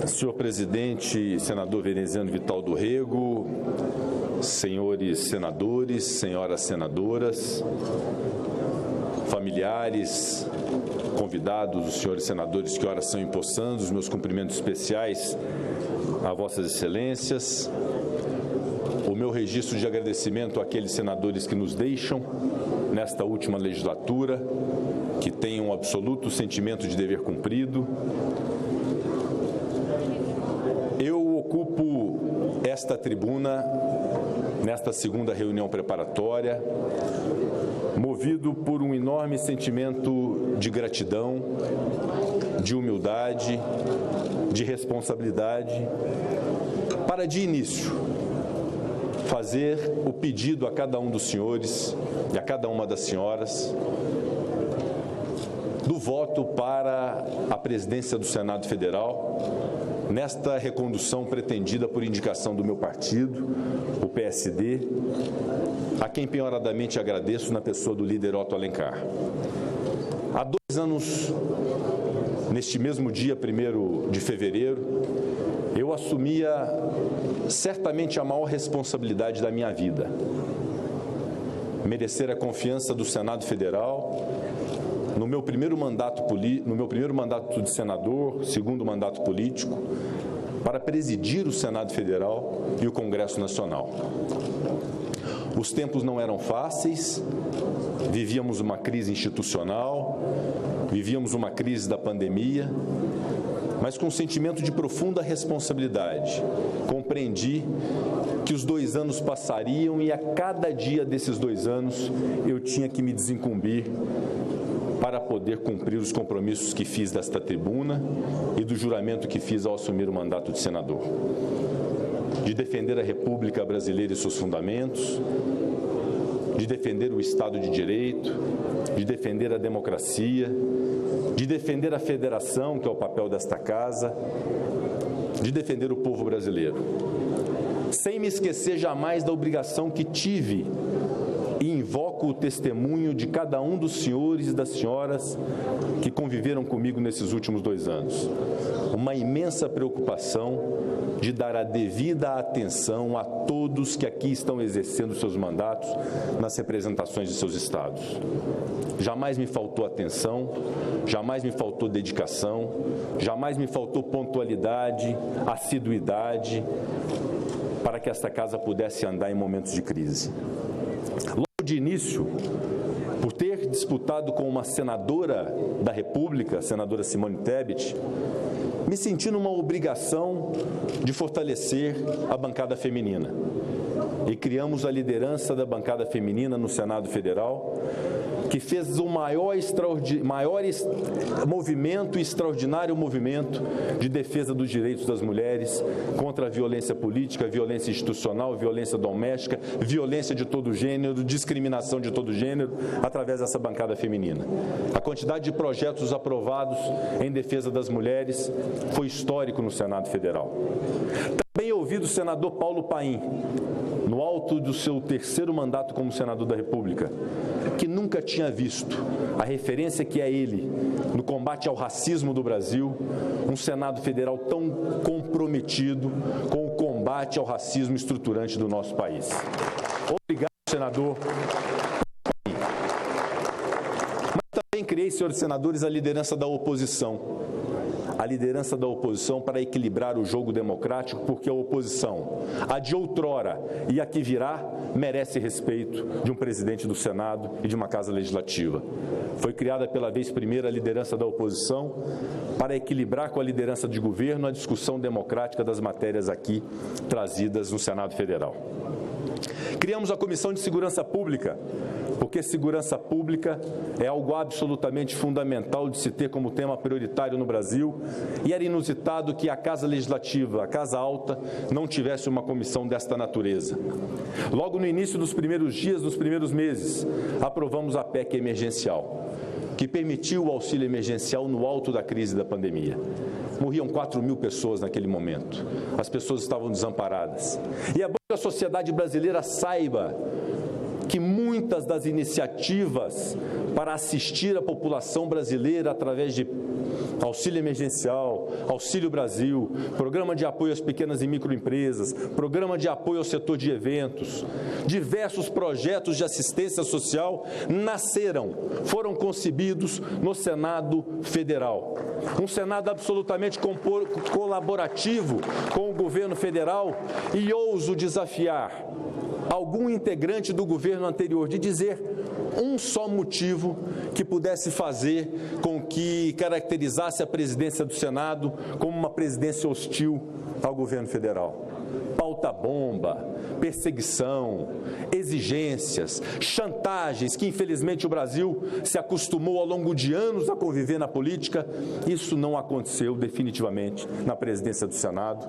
Senhor presidente, senador Veneziano Vital do Rego, senhores senadores, senhoras senadoras, familiares, convidados, os senhores senadores que ora são empossando, os meus cumprimentos especiais a vossas excelências, o meu registro de agradecimento àqueles senadores que nos deixam nesta última legislatura, que têm um absoluto sentimento de dever cumprido. Eu ocupo esta tribuna nesta segunda reunião preparatória, movido por um enorme sentimento de gratidão, de humildade, de responsabilidade, para de início fazer o pedido a cada um dos senhores e a cada uma das senhoras do voto para a presidência do Senado Federal, nesta recondução pretendida por indicação do meu partido, o PSD, a quem penhoradamente agradeço na pessoa do líder Otto Alencar. Há 2 anos, neste mesmo dia 1º de fevereiro, eu assumia certamente a maior responsabilidade da minha vida. Merecer a confiança do Senado Federal no meu primeiro mandato de senador, segundo mandato político, para presidir o Senado Federal e o Congresso Nacional. Os tempos não eram fáceis, vivíamos uma crise institucional, vivíamos uma crise da pandemia, mas com um sentimento de profunda responsabilidade, compreendi que os 2 anos passariam e a cada dia desses 2 anos eu tinha que me desincumbir para poder cumprir os compromissos que fiz desta tribuna e do juramento que fiz ao assumir o mandato de senador. De defender a República Brasileira e seus fundamentos, de defender o Estado de Direito, de defender a democracia, de defender a federação, que é o papel desta casa, de defender o povo brasileiro. Sem me esquecer jamais da obrigação que tive e invoco o testemunho de cada um dos senhores e das senhoras que conviveram comigo nesses últimos 2 anos. Uma imensa preocupação de dar a devida atenção a todos que aqui estão exercendo seus mandatos nas representações de seus estados. Jamais me faltou atenção, jamais me faltou dedicação, jamais me faltou pontualidade, assiduidade, para que esta casa pudesse andar em momentos de crise. Logo de início, por ter disputado com uma senadora da República, a senadora Simone Tebet, me senti numa obrigação de fortalecer a bancada feminina. E criamos a liderança da bancada feminina no Senado Federal, que fez o extraordinário movimento de defesa dos direitos das mulheres contra a violência política, a violência institucional, a violência doméstica, violência de todo gênero, discriminação de todo gênero, através dessa bancada feminina. A quantidade de projetos aprovados em defesa das mulheres foi histórico no Senado Federal. Também ouvi do senador Paulo Paim, no alto do seu 3º mandato como senador da República, que nunca tinha visto a referência que é ele no combate ao racismo do Brasil, um Senado Federal tão comprometido com o combate ao racismo estruturante do nosso país. Obrigado, senador. Mas também criei, senhores senadores, a liderança da oposição. A liderança da oposição para equilibrar o jogo democrático, porque a oposição, a de outrora e a que virá, merece respeito de um presidente do Senado e de uma Casa Legislativa. Foi criada pela vez primeira a liderança da oposição para equilibrar com a liderança de governo a discussão democrática das matérias aqui trazidas no Senado Federal. Criamos a Comissão de Segurança Pública, porque segurança pública é algo absolutamente fundamental de se ter como tema prioritário no Brasil, e era inusitado que a Casa Legislativa, a Casa Alta, não tivesse uma comissão desta natureza. Logo no início dos primeiros dias, dos primeiros meses, aprovamos a PEC emergencial, que permitiu o auxílio emergencial no alto da crise da pandemia. Morriam 4.000 pessoas naquele momento. As pessoas estavam desamparadas. E é bom que a sociedade brasileira saiba que muitas das iniciativas para assistir a população brasileira através de auxílio emergencial, Auxílio Brasil, Programa de Apoio às Pequenas e Microempresas, Programa de Apoio ao Setor de Eventos, diversos projetos de assistência social nasceram, foram concebidos no Senado Federal. Um Senado absolutamente colaborativo com o governo federal, e ouso desafiar algum integrante do governo anterior de dizer um só motivo que pudesse fazer com que caracterizasse a presidência do Senado como uma presidência hostil ao governo federal. Pauta-bomba, perseguição, exigências, chantagens que infelizmente o Brasil se acostumou ao longo de anos a conviver na política. Isso não aconteceu definitivamente na presidência do Senado,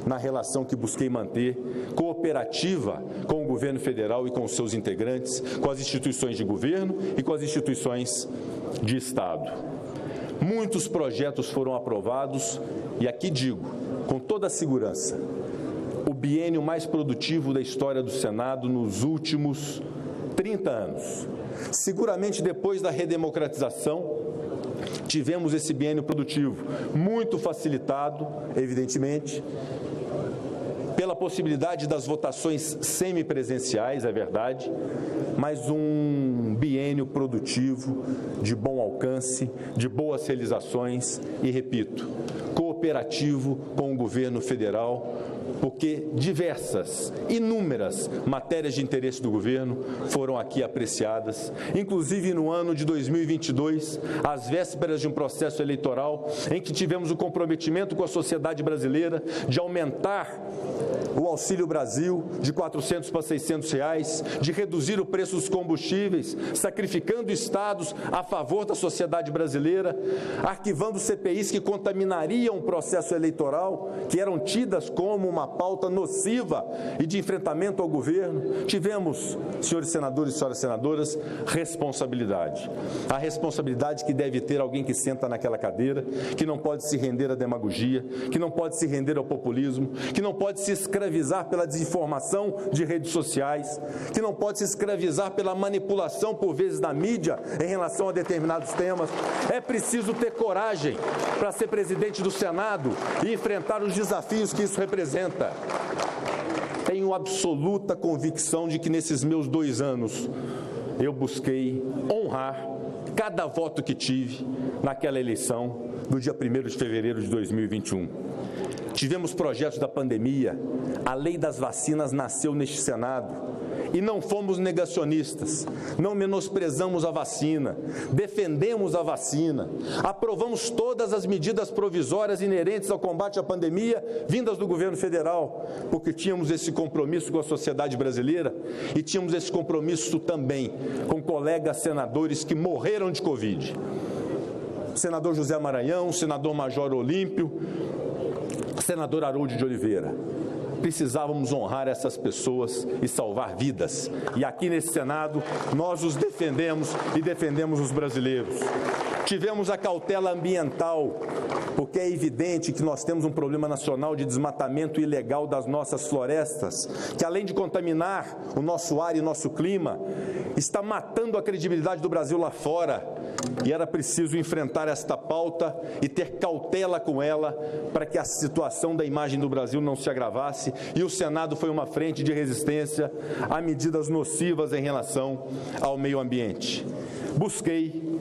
na relação que busquei manter, cooperativa com o governo federal e com os seus integrantes, com as instituições de governo e com as instituições de Estado. Muitos projetos foram aprovados e aqui digo, com toda a segurança, o biênio mais produtivo da história do Senado nos últimos 30 anos. Seguramente depois da redemocratização, tivemos esse biênio produtivo muito facilitado, evidentemente, pela possibilidade das votações semipresenciais, é verdade, mas um biênio produtivo, de bom alcance, de boas realizações e, repito, cooperativo com o governo federal, porque diversas, inúmeras matérias de interesse do governo foram aqui apreciadas, inclusive no ano de 2022, às vésperas de um processo eleitoral em que tivemos o comprometimento com a sociedade brasileira de aumentar o Auxílio Brasil de R$400 para R$600, de reduzir o preço dos combustíveis, sacrificando estados a favor da sociedade brasileira, arquivando CPIs que contaminariam o processo eleitoral, que eram tidas como uma pauta nociva e de enfrentamento ao governo. Tivemos, senhores senadores e senhoras senadoras, responsabilidade. A responsabilidade que deve ter alguém que senta naquela cadeira, que não pode se render à demagogia, que não pode se render ao populismo, que não pode se escravizar pela desinformação de redes sociais, que não pode se escravizar pela manipulação, por vezes, da mídia em relação a determinados temas. É preciso ter coragem para ser presidente do Senado e enfrentar os desafios que isso representa. Tenho absoluta convicção de que nesses meus 2 anos eu busquei honrar cada voto que tive naquela eleição do dia 1º de fevereiro de 2021. Tivemos projetos da pandemia, a lei das vacinas nasceu neste Senado e não fomos negacionistas, não menosprezamos a vacina, defendemos a vacina, aprovamos todas as medidas provisórias inerentes ao combate à pandemia vindas do governo federal, porque tínhamos esse compromisso com a sociedade brasileira e tínhamos esse compromisso também com colegas senadores que morreram de Covid. Senador José Maranhão, senador Major Olímpio, senador Harold de Oliveira. Precisávamos honrar essas pessoas e salvar vidas. E aqui nesse Senado, nós os defendemos e defendemos os brasileiros. Tivemos a cautela ambiental, porque é evidente que nós temos um problema nacional de desmatamento ilegal das nossas florestas, que além de contaminar o nosso ar e nosso clima, está matando a credibilidade do Brasil lá fora. E era preciso enfrentar esta pauta e ter cautela com ela para que a situação da imagem do Brasil não se agravasse. E o Senado foi uma frente de resistência a medidas nocivas em relação ao meio ambiente. Busquei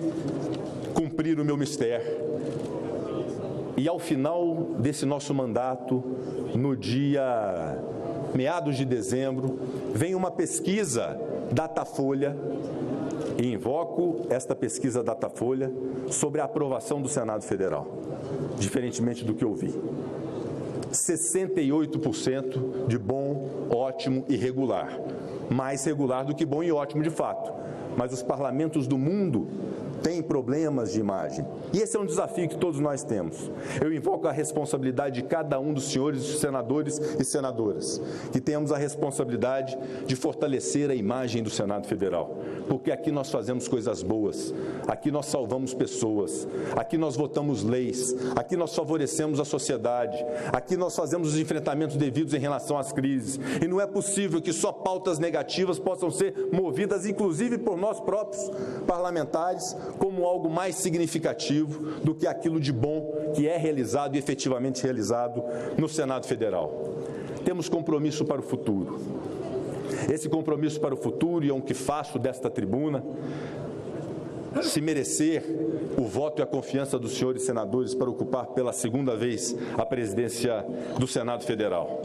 cumprir o meu mistério. E ao final desse nosso mandato, no dia meados de dezembro, vem uma pesquisa Datafolha, e invoco esta pesquisa Datafolha sobre a aprovação do Senado Federal, diferentemente do que eu vi. 68% de bom, ótimo e regular. Mais regular do que bom e ótimo de fato. Mas os parlamentos do mundo têm problemas de imagem. E esse é um desafio que todos nós temos. Eu invoco a responsabilidade de cada um dos senhores senadores e senadoras, que tenhamos a responsabilidade de fortalecer a imagem do Senado Federal. Porque aqui nós fazemos coisas boas, aqui nós salvamos pessoas, aqui nós votamos leis, aqui nós favorecemos a sociedade, aqui nós fazemos os enfrentamentos devidos em relação às crises. E não é possível que só pautas negativas possam ser movidas, inclusive por nós próprios parlamentares, como algo mais significativo do que aquilo de bom que é realizado e efetivamente realizado no Senado Federal. Temos compromisso para o futuro. Esse compromisso para o futuro, e é um que faço desta tribuna, se merecer o voto e a confiança dos senhores senadores para ocupar pela segunda vez a presidência do Senado Federal.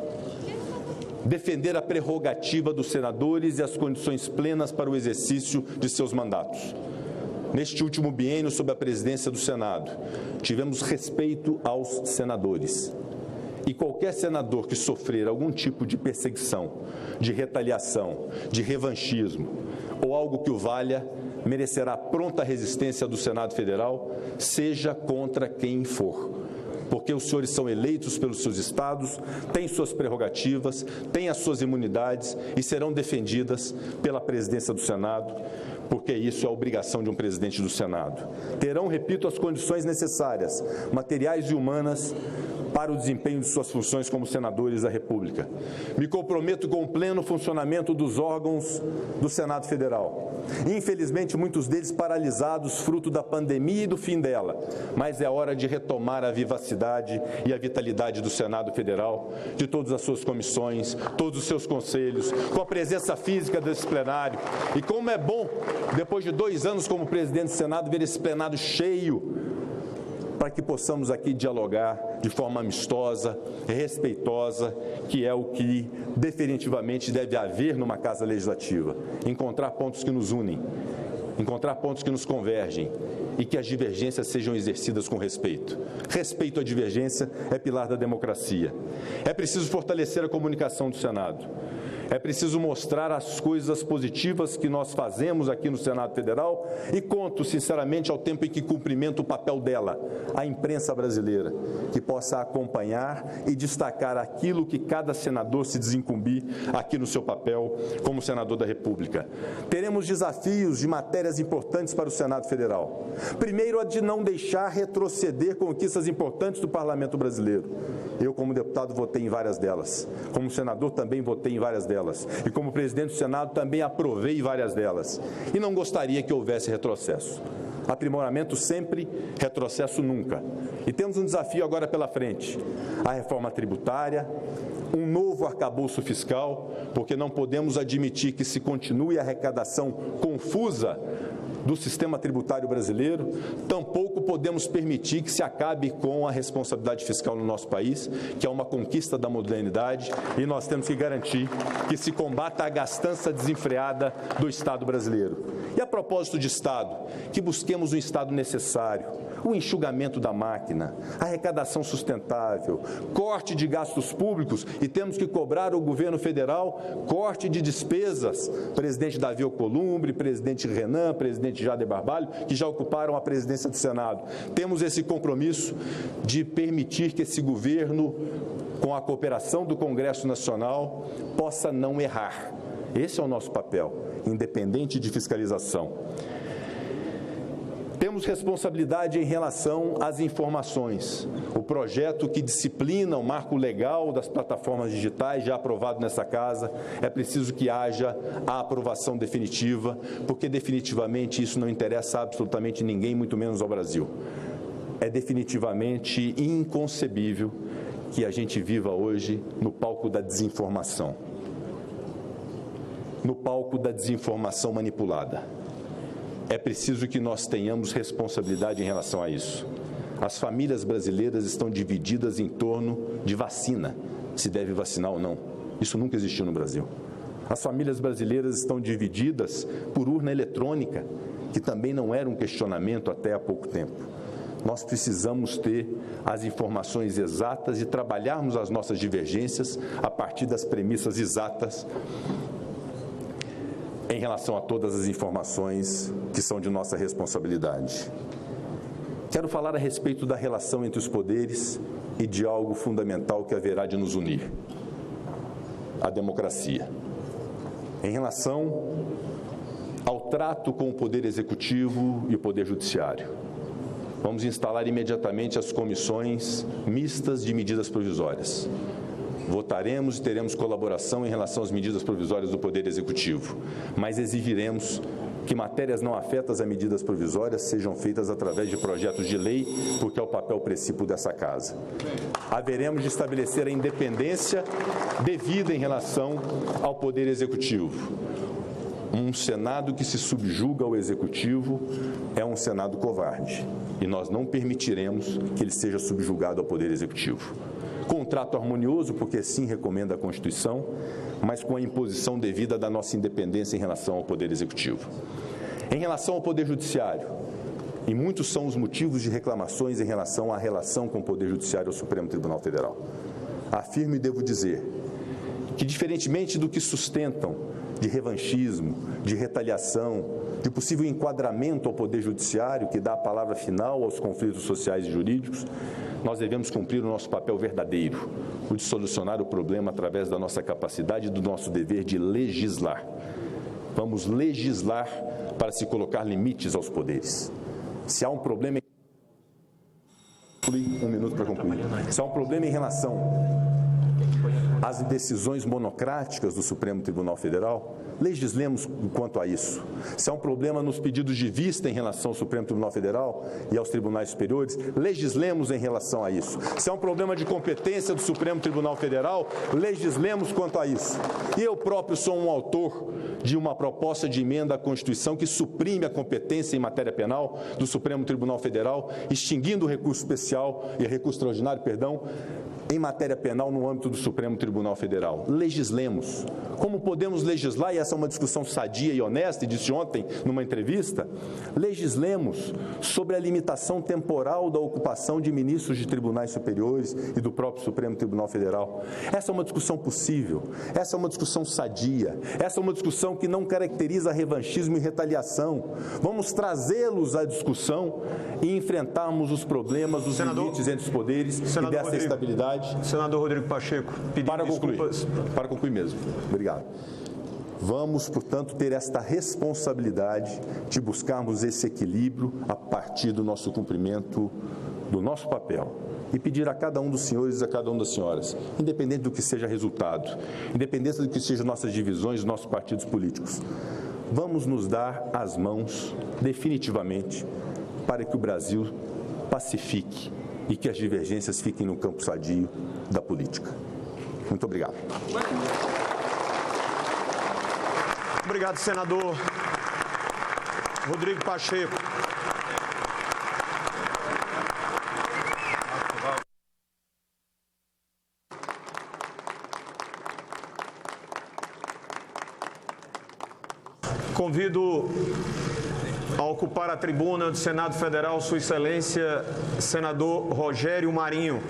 Defender a prerrogativa dos senadores e as condições plenas para o exercício de seus mandatos. Neste último biênio, sob a presidência do Senado, tivemos respeito aos senadores. E qualquer senador que sofrer algum tipo de perseguição, de retaliação, de revanchismo ou algo que o valha, merecerá pronta resistência do Senado Federal, seja contra quem for. Porque os senhores são eleitos pelos seus estados, têm suas prerrogativas, têm as suas imunidades e serão defendidas pela presidência do Senado, porque isso é a obrigação de um presidente do Senado. Terão, repito, as condições necessárias, materiais e humanas, para o desempenho de suas funções como senadores da República. Me comprometo com o pleno funcionamento dos órgãos do Senado Federal. Infelizmente, muitos deles paralisados, fruto da pandemia e do fim dela, mas é hora de retomar a vivacidade e a vitalidade do Senado Federal, de todas as suas comissões, todos os seus conselhos, com a presença física desse plenário. E como é bom, depois de 2 anos como presidente do Senado, ver esse plenário cheio, para que possamos aqui dialogar de forma amistosa, respeitosa, que é o que definitivamente deve haver numa casa legislativa. Encontrar pontos que nos unem, encontrar pontos que nos convergem e que as divergências sejam exercidas com respeito. Respeito à divergência é pilar da democracia. É preciso fortalecer a comunicação do Senado. É preciso mostrar as coisas positivas que nós fazemos aqui no Senado Federal e conto, sinceramente, ao tempo em que cumprimento o papel dela, a imprensa brasileira, que possa acompanhar e destacar aquilo que cada senador se desincumbir aqui no seu papel como senador da República. Teremos desafios de matérias importantes para o Senado Federal. Primeiro, a de não deixar retroceder conquistas importantes do Parlamento brasileiro. Eu, como deputado, votei em várias delas. Como senador, também votei em várias delas. E como presidente do Senado, também aprovei várias delas. E não gostaria que houvesse retrocesso. Aprimoramento sempre, retrocesso nunca. E temos um desafio agora pela frente. A reforma tributária, um novo arcabouço fiscal, porque não podemos admitir que se continue a arrecadação confusa do sistema tributário brasileiro, tampouco podemos permitir que se acabe com a responsabilidade fiscal no nosso país, que é uma conquista da modernidade, e nós temos que garantir que se combata a gastança desenfreada do Estado brasileiro. E a propósito de Estado, que busquemos um Estado necessário, o enxugamento da máquina, arrecadação sustentável, corte de gastos públicos, e temos que cobrar ao governo federal corte de despesas. Presidente Davi Alcolumbre, presidente Renan, presidente Jader Barbalho, que já ocuparam a presidência do Senado. Temos esse compromisso de permitir que esse governo, com a cooperação do Congresso Nacional, possa não errar. Esse é o nosso papel, independente de fiscalização. Temos responsabilidade em relação às informações. O projeto que disciplina o marco legal das plataformas digitais, já aprovado nessa casa, é preciso que haja a aprovação definitiva, porque definitivamente isso não interessa a absolutamente ninguém, muito menos ao Brasil. É definitivamente inconcebível que a gente viva hoje no palco da desinformação. No palco da desinformação manipulada. É preciso que nós tenhamos responsabilidade em relação a isso. As famílias brasileiras estão divididas em torno de vacina, se deve vacinar ou não. Isso nunca existiu no Brasil. As famílias brasileiras estão divididas por urna eletrônica, que também não era um questionamento até há pouco tempo. Nós precisamos ter as informações exatas e trabalharmos as nossas divergências a partir das premissas exatas em relação a todas as informações que são de nossa responsabilidade. Quero falar a respeito da relação entre os poderes e de algo fundamental que haverá de nos unir: a democracia. Em relação ao trato com o Poder Executivo e o Poder Judiciário, vamos instalar imediatamente as comissões mistas de medidas provisórias. Votaremos e teremos colaboração em relação às medidas provisórias do Poder Executivo, mas exigiremos que matérias não afetas a medidas provisórias sejam feitas através de projetos de lei, porque é o papel princípio dessa Casa. Haveremos de estabelecer a independência devida em relação ao Poder Executivo. Um Senado que se subjuga ao Executivo é um Senado covarde, e nós não permitiremos que ele seja subjugado ao Poder Executivo. Contrato harmonioso, porque assim recomenda a Constituição, mas com a imposição devida da nossa independência em relação ao Poder Executivo. Em relação ao Poder Judiciário, e muitos são os motivos de reclamações em relação à relação com o Poder Judiciário ao Supremo Tribunal Federal. Afirmo e devo dizer que, diferentemente do que sustentam de revanchismo, de retaliação, de possível enquadramento ao Poder Judiciário, que dá a palavra final aos conflitos sociais e jurídicos, nós devemos cumprir o nosso papel verdadeiro, o de solucionar o problema através da nossa capacidade e do nosso dever de legislar. Vamos legislar para se colocar limites aos poderes. Se há um problema... Um minuto para concluir. Se há um problema em relação às decisões monocráticas do Supremo Tribunal Federal, legislemos quanto a isso. Se há um problema nos pedidos de vista em relação ao Supremo Tribunal Federal e aos tribunais superiores, legislemos em relação a isso. Se há um problema de competência do Supremo Tribunal Federal, legislemos quanto a isso. E eu próprio sou um autor de uma proposta de emenda à Constituição que suprime a competência em matéria penal do Supremo Tribunal Federal, extinguindo o recurso especial e recurso extraordinário, em matéria penal no âmbito do Supremo Tribunal Federal. Legislemos. Como podemos legislar, e essa é uma discussão sadia e honesta, e disse ontem numa entrevista, legislemos sobre a limitação temporal da ocupação de ministros de tribunais superiores e do próprio Supremo Tribunal Federal. Essa é uma discussão possível, essa é uma discussão sadia, essa é uma discussão que não caracteriza revanchismo e retaliação. Vamos trazê-los à discussão e enfrentarmos os problemas, os limites entre os poderes e dessa estabilidade. Senador Rodrigo Pacheco, pedindo desculpas. Para concluir mesmo. Obrigado. Vamos, portanto, ter esta responsabilidade de buscarmos esse equilíbrio a partir do nosso cumprimento do nosso papel e pedir a cada um dos senhores e a cada uma das senhoras, independente do que seja resultado, independente do que sejam nossas divisões, nossos partidos políticos, vamos nos dar as mãos definitivamente para que o Brasil pacifique e que as divergências fiquem no campo sadio da política. Muito obrigado. Obrigado, senador Rodrigo Pacheco. Convido a ocupar a tribuna do Senado Federal Sua Excelência, senador Rogério Marinho.